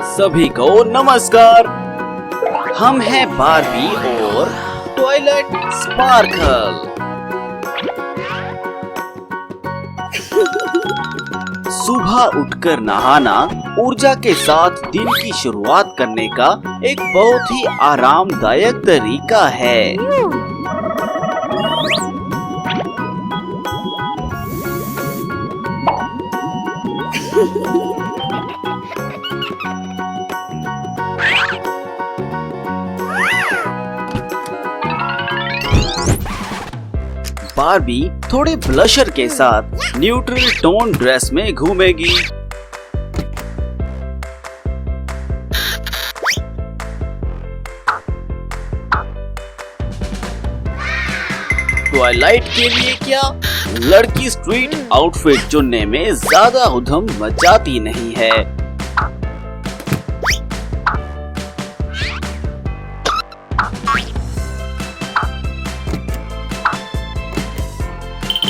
सभी को नमस्कार। हम हैं बारबी और टॉयलेट स्पार्कल। सुबह उठकर नहाना ऊर्जा के साथ दिन की शुरुआत करने का एक बहुत ही आरामदायक तरीका है। बारबी थोड़े ब्लशर के साथ न्यूट्रल टोन ड्रेस में घूमेगी। ट्वाइलाइट के लिए क्या, लड़की स्ट्रीट आउटफिट चुनने में ज्यादा उधम मचाती नहीं है।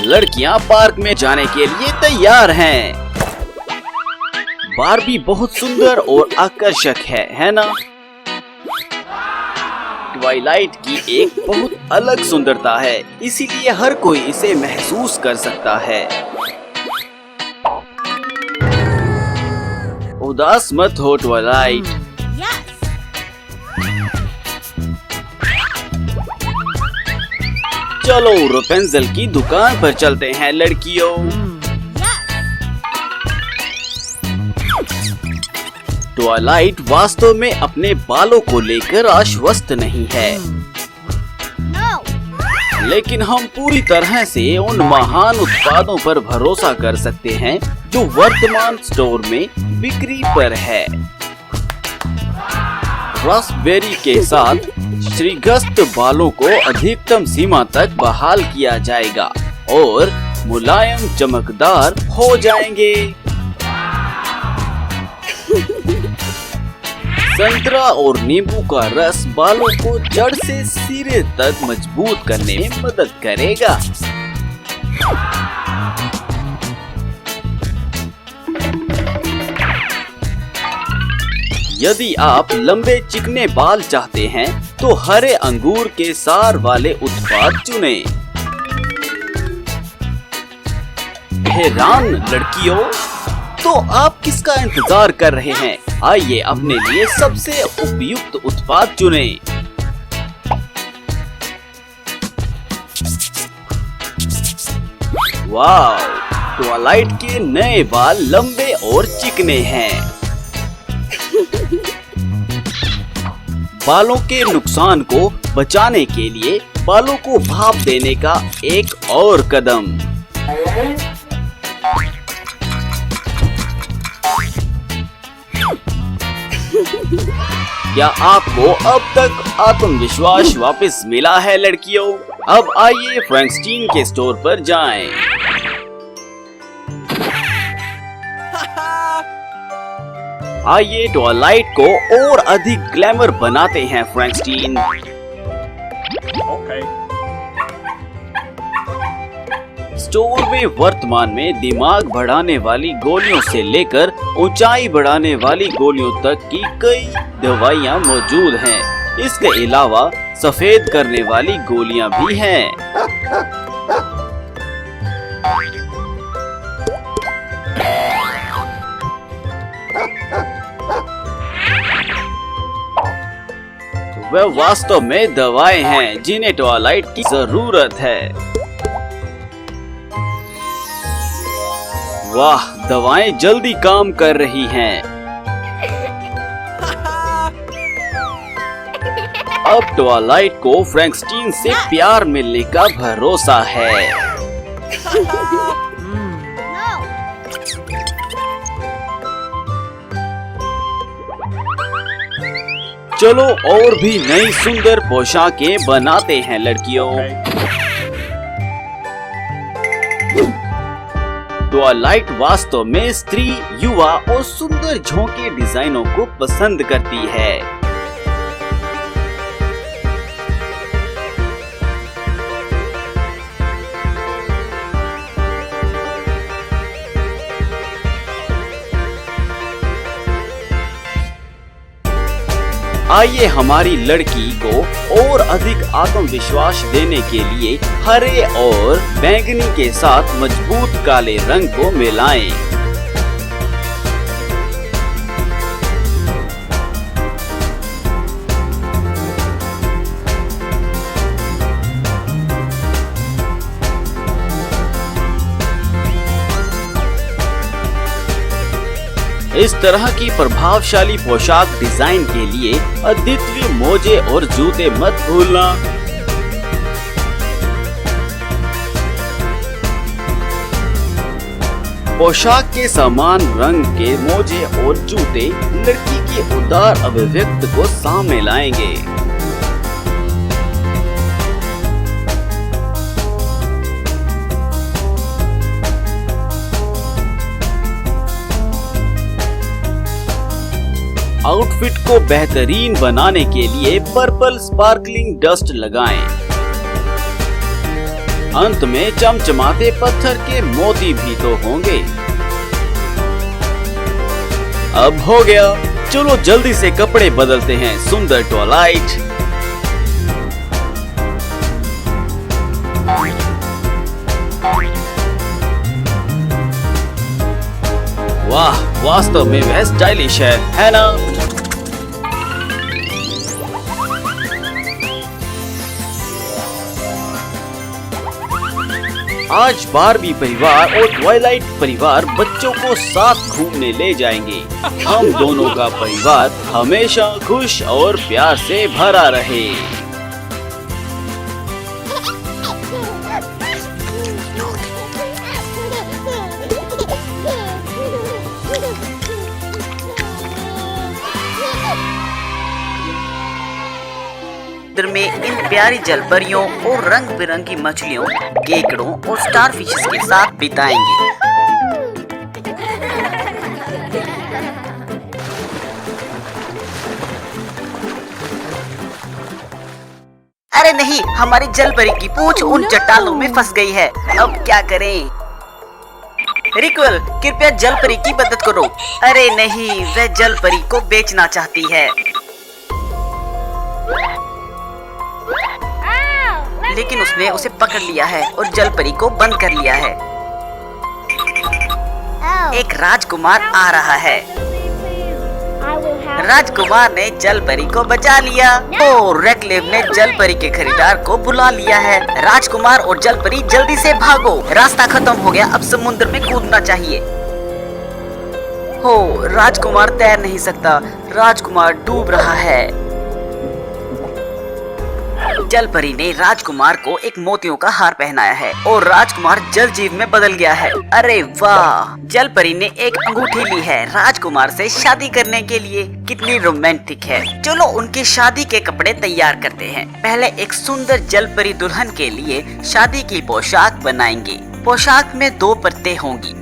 लड़कियां पार्क में जाने के लिए तैयार हैं। बारबी बहुत सुंदर और आकर्षक है ना? ट्वाइलाइट की एक बहुत अलग सुंदरता है, इसीलिए हर कोई इसे महसूस कर सकता है। उदास मत हो ट्वाइलाइट। चलो रेपुंज़ेल की दुकान पर चलते हैं लड़कियों। ट्वाइलाइट वास्तव में अपने बालों को लेकर आश्वस्त नहीं है, लेकिन हम पूरी तरह से उन महान उत्पादों पर भरोसा कर सकते हैं जो वर्तमान स्टोर में बिक्री पर है। रास्पबेरी के साथ श्रीगस्त बालों को अधिकतम सीमा तक बहाल किया जाएगा और मुलायम चमकदार हो जाएंगे। संतरा और नींबू का रस बालों को जड़ से सिरे तक मजबूत करने में मदद करेगा। यदि आप लंबे चिकने बाल चाहते हैं तो हरे अंगूर के सार वाले उत्पाद चुनें। हैरान लड़कियों, तो आप किसका इंतजार कर रहे हैं? आइए अपने लिए सबसे उपयुक्त उत्पाद चुनें। वाह, ट्वाइलाइट के नए बाल लंबे और चिकने हैं। बालों के नुकसान को बचाने के लिए बालों को भाप देने का एक और कदम। क्या आपको अब तक आत्मविश्वास वापस मिला है लड़कियों? अब आइए फ्रैंकस्टीन के स्टोर पर जाएं। आइए ट्वाइलाइट को और अधिक ग्लैमर बनाते हैं फ्रैंकस्टीन। स्टोर में वर्तमान में दिमाग बढ़ाने वाली गोलियों से लेकर ऊंचाई बढ़ाने वाली गोलियों तक की कई दवाइयां मौजूद हैं। इसके अलावा सफेद करने वाली गोलियां भी हैं। वह वास्तव में दवाएं हैं जिन्हें ट्वाइलाइट की जरूरत है। वाह, दवाएं जल्दी काम कर रही हैं। अब ट्वाइलाइट को फ्रैंकस्टीन से प्यार मिलने का भरोसा है। चलो और भी नई सुंदर पोशाकें बनाते हैं लड़कियों। ट्वाइलाइट वास्तव में स्त्री, युवा और सुंदर झोंके डिजाइनों को पसंद करती है। आइए हमारी लड़की को और अधिक आत्मविश्वास देने के लिए हरे और बैंगनी के साथ मजबूत काले रंग को मिलाएं। इस तरह की प्रभावशाली पोशाक डिजाइन के लिए अद्वितीय मोजे और जूते मत भूलना। पोशाक के समान रंग के मोजे और जूते लड़की की उदार अभिव्यक्ति को सामने लाएंगे। आउटफिट को बेहतरीन बनाने के लिए पर्पल स्पार्कलिंग डस्ट लगाएं। अंत में चमचमाते पत्थर के मोती भी तो होंगे। अब हो गया, चलो जल्दी से कपड़े बदलते हैं। सुंदर ट्वाइलाइट। वाह, वास्तव में वह स्टाइलिश है ना? आज बारबी परिवार और ट्वाइलाइट परिवार बच्चों को साथ घूमने ले जाएंगे। हम दोनों का परिवार हमेशा खुश और प्यार से भरा रहे। समुद्र में इन प्यारी जलपरियों और रंग बिरंगी मछलियों, केकड़ों और स्टारफिशेस के साथ बिताएंगे। अरे नहीं, हमारी जलपरी की पूंछ उन चट्टानों में फंस गई है। अब क्या करें? रिक्वेल, कृपया जलपरी की मदद करो। अरे नहीं, वह जलपरी को बेचना चाहती है, लेकिन उसने उसे पकड़ लिया है और जलपरी को बंद कर लिया है। एक राजकुमार आ रहा है। राजकुमार ने जलपरी को बचा लिया और रेक्लेव ने जलपरी के खरीदार को बुला लिया है। राजकुमार और जलपरी जल्दी से भागो, रास्ता खत्म हो गया, अब समुद्र में कूदना चाहिए। हो, राजकुमार तैर नहीं सकता, राजकुमार डूब रहा है। जलपरी ने राजकुमार को एक मोतियों का हार पहनाया है और राजकुमार जल जीव में बदल गया है। अरे वाह, जलपरी ने एक अंगूठी ली है राजकुमार से शादी करने के लिए। कितनी रोमांटिक है। चलो उनकी शादी के कपड़े तैयार करते हैं। पहले एक सुंदर जलपरी दुल्हन के लिए शादी की पोशाक बनाएंगे। पोशाक में 2 परतें होंगी।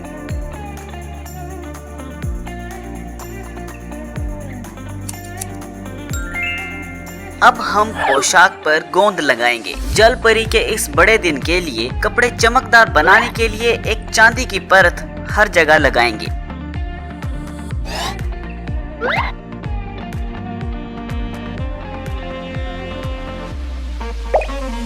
अब हम पोशाक पर गोंद लगाएंगे। जलपरी के इस बड़े दिन के लिए कपड़े चमकदार बनाने के लिए एक चांदी की परत हर जगह लगाएंगे।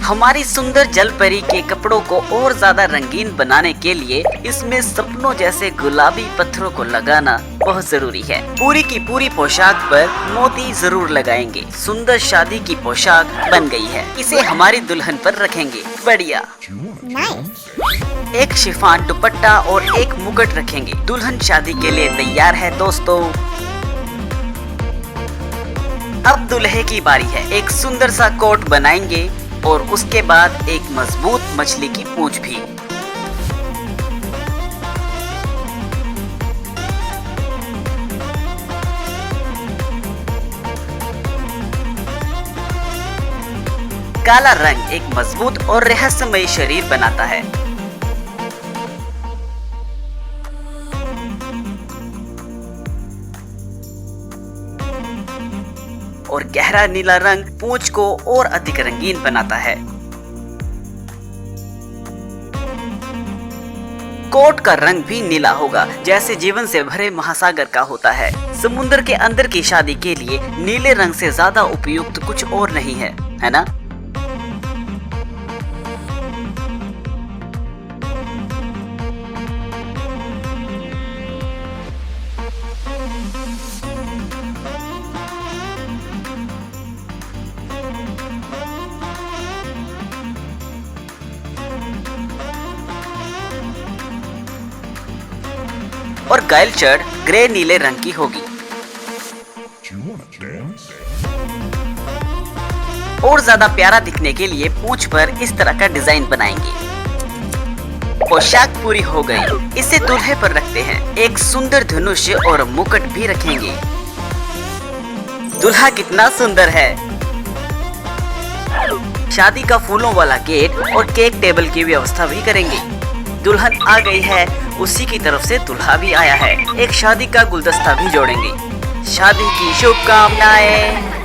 हमारी सुंदर जलपरी के कपड़ों को और ज्यादा रंगीन बनाने के लिए इसमें सपनों जैसे गुलाबी पत्थरों को लगाना बहुत जरूरी है। पूरी की पूरी पोशाक पर मोती जरूर लगाएंगे। सुंदर शादी की पोशाक बन गई है। इसे हमारी दुल्हन पर रखेंगे। बढ़िया। एक शिफॉन दुपट्टा और एक मुकुट रखेंगे। दुल्हन शादी के लिए तैयार है दोस्तों। अब दूल्हे की बारी है। एक सुंदर सा कोट बनाएंगे और उसके बाद एक मजबूत मछली की पूंछ भी। काला रंग एक मजबूत और रहस्यमयी शरीर बनाता है। और गहरा नीला रंग पूंछ को और अधिक रंगीन बनाता है। कोट का रंग भी नीला होगा, जैसे जीवन से भरे महासागर का होता है। समुद्र के अंदर की शादी के लिए नीले रंग से ज्यादा उपयुक्त कुछ और नहीं है ना? और गाइल शर्ट ग्रे नीले रंग की होगी। और ज्यादा प्यारा दिखने के लिए पूंछ पर इस तरह का डिजाइन बनाएंगे। पोशाक पूरी हो गई। इसे दूल्हे पर रखते हैं। एक सुंदर धनुष और मुकुट भी रखेंगे। दूल्हा कितना सुंदर है। शादी का फूलों वाला गेट और केक टेबल की व्यवस्था भी करेंगे। दुल्हन आ गई है, उसी की तरफ से दूल्हा भी आया है। एक शादी का गुलदस्ता भी जोड़ेंगे। शादी की शुभकामनाएं।